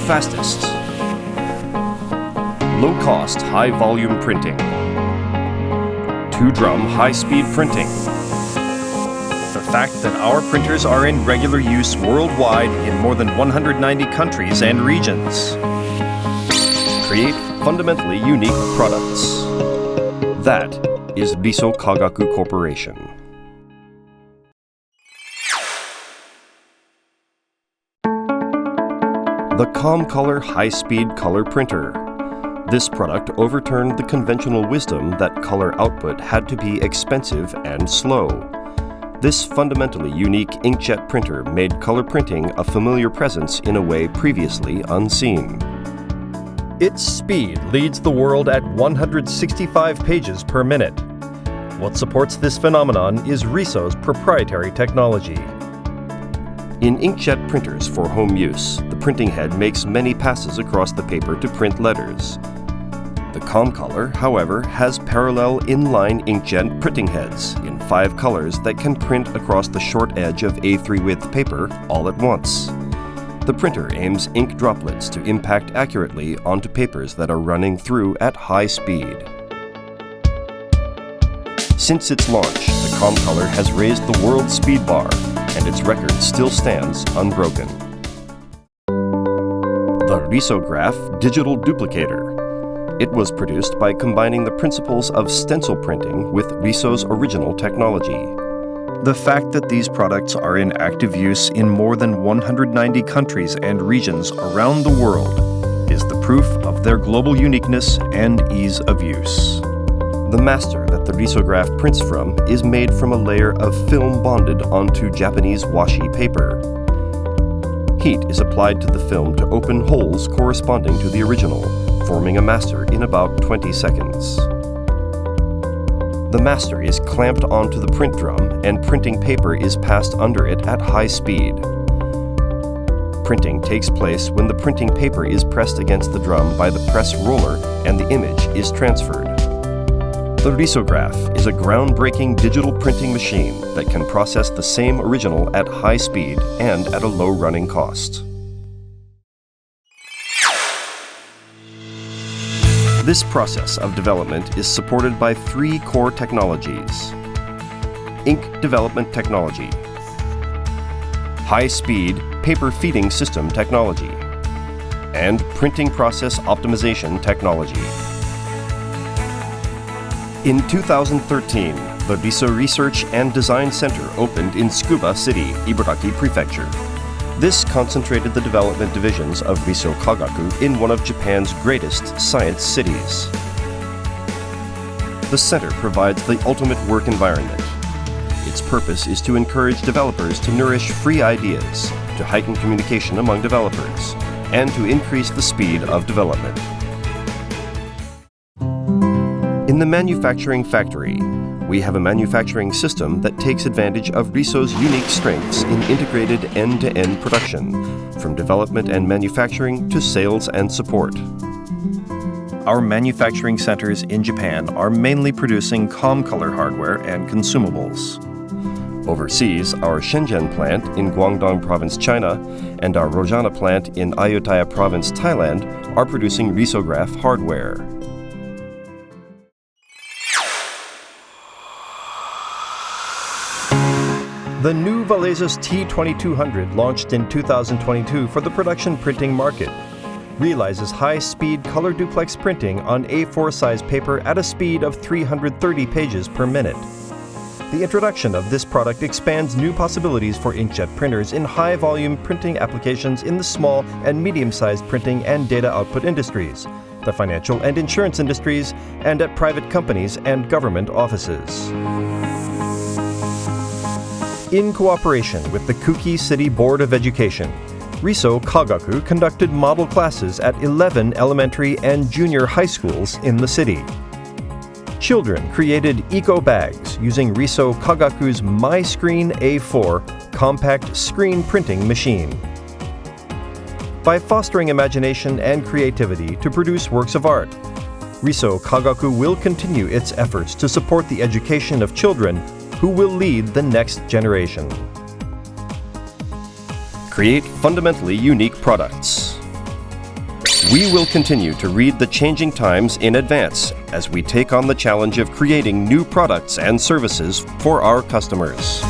fastest. Low-cost, high-volume printing. 2-drum high-speed printing. The fact that our printers are in regular use worldwide in more than 190 countries and regions. Create fundamentally unique products. That is Riso Kagaku Corporation. The ComColor high-speed color printer. This product overturned the conventional wisdom that color output had to be expensive and slow. This fundamentally unique inkjet printer made color printing a familiar presence in a way previously unseen. Its speed leads the world at 165 pages per minute. What supports this phenomenon is Riso's proprietary technology. In inkjet printers for home use, the printing head makes many passes across the paper to print letters. The ComColor, however, has parallel inline inkjet printing heads in 5 colors that can print across the short edge of A3 width paper all at once. The printer aims ink droplets to impact accurately onto papers that are running through at high speed. Since its launch, the ComColor has raised the world speed bar, and its record still stands unbroken. The Risograph digital duplicator. It was produced by combining the principles of stencil printing with Riso's original technology. The fact that these products are in active use in more than 190 countries and regions around the world is the proof of their global uniqueness and ease of use. The master that the Risograph prints from is made from a layer of film bonded onto Japanese washi paper. Heat is applied to the film to open holes corresponding to the original, forming a master in about 20 seconds. The master is clamped onto the print drum, and printing paper is passed under it at high speed. Printing takes place when the printing paper is pressed against the drum by the press roller and the image is transferred. The Risograph is a groundbreaking digital printing machine that can process the same original at high speed and at a low running cost. This process of development is supported by 3 core technologies: ink development technology, high-speed paper feeding system technology, and printing process optimization technology. In 2013, the Riso Research and Design Center opened in Tsukuba City, Ibaraki Prefecture. This concentrated the development divisions of Riso Kagaku in one of Japan's greatest science cities. The center provides the ultimate work environment. Its purpose is to encourage developers to nourish free ideas, to heighten communication among developers, and to increase the speed of development. In the manufacturing factory, we have a manufacturing system that takes advantage of Riso's unique strengths in integrated end-to-end production, from development and manufacturing to sales and support. Our manufacturing centers in Japan are mainly producing ComColor hardware and consumables. Overseas, our Shenzhen plant in Guangdong Province, China, and our Rojana plant in Ayutthaya Province, Thailand, are producing Risograph hardware. The new Valeza's T2200, launched in 2022 for the production printing market, realizes high-speed color duplex printing on A4 size paper at a speed of 330 pages per minute. The introduction of this product expands new possibilities for inkjet printers in high-volume printing applications in the small and medium-sized printing and data output industries, the financial and insurance industries, and at private companies and government offices. In cooperation with the Kuki City Board of Education, Riso Kagaku conducted model classes at 11 elementary and junior high schools in the city. Children created eco bags using Riso Kagaku's MyScreen A4 compact screen printing machine. By fostering imagination and creativity to produce works of art, Riso Kagaku will continue its efforts to support the education of children who will lead the next generation. Create fundamentally unique products. We will continue to read the changing times in advance as we take on the challenge of creating new products and services for our customers.